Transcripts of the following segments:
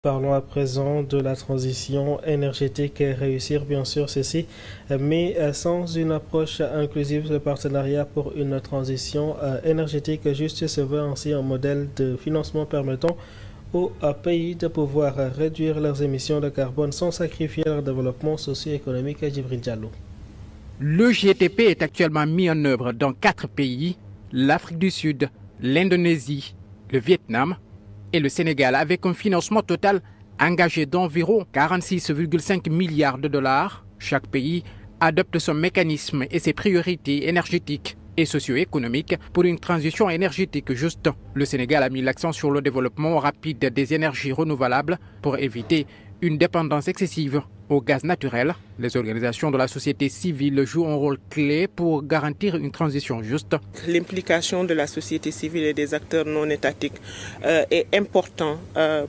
Parlons à présent de la transition énergétique et réussir bien sûr ceci, mais sans une approche inclusive, le partenariat pour une transition énergétique juste se veut ainsi un modèle de financement permettant aux pays de pouvoir réduire leurs émissions de carbone sans sacrifier leur développement socio-économique. À Djibril Diallo. Le GTP est actuellement mis en œuvre dans 4 pays, l'Afrique du Sud, l'Indonésie, le Vietnam et le Sénégal, avec un financement total engagé d'environ 46,5 milliards de dollars. Chaque pays adopte son mécanisme et ses priorités énergétiques et socio-économiques pour une transition énergétique juste. Le Sénégal a mis l'accent sur le développement rapide des énergies renouvelables pour éviter une dépendance excessive au gaz naturel. Les organisations de la société civile jouent un rôle clé pour garantir une transition juste. L'implication de la société civile et des acteurs non étatiques est importante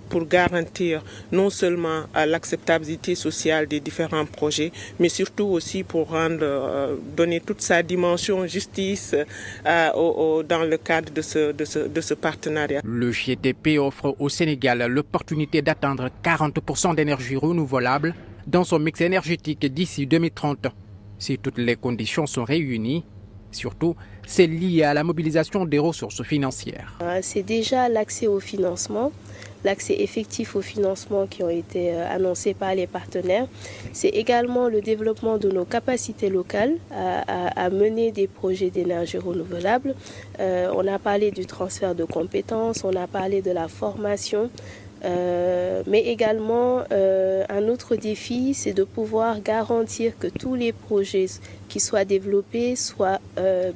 pour garantir non seulement l'acceptabilité sociale des différents projets, mais surtout aussi pour donner toute sa dimension justice dans le cadre de ce partenariat. Le GTP offre au Sénégal l'opportunité d'atteindre 40% d'énergie renouvelable dans son mix énergétique d'ici 2030. Si toutes les conditions sont réunies, surtout, c'est lié à la mobilisation des ressources financières. C'est déjà l'accès au financement, l'accès effectif au financement qui ont été annoncés par les partenaires. C'est également le développement de nos capacités locales à mener des projets d'énergie renouvelable. On a parlé du transfert de compétences, on a parlé de la formation. Mais également, un autre défi, c'est de pouvoir garantir que tous les projets qui soient développés soient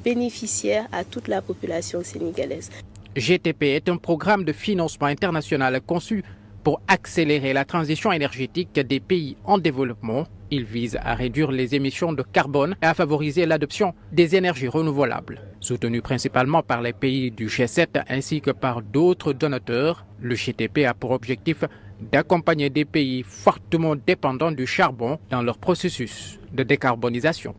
bénéficiaires à toute la population sénégalaise. GTP est un programme de financement international conçu pour accélérer la transition énergétique des pays en développement. Il vise à réduire les émissions de carbone et à favoriser l'adoption des énergies renouvelables. Soutenu principalement par les pays du G7 ainsi que par d'autres donateurs, le GTP a pour objectif d'accompagner des pays fortement dépendants du charbon dans leur processus de décarbonisation.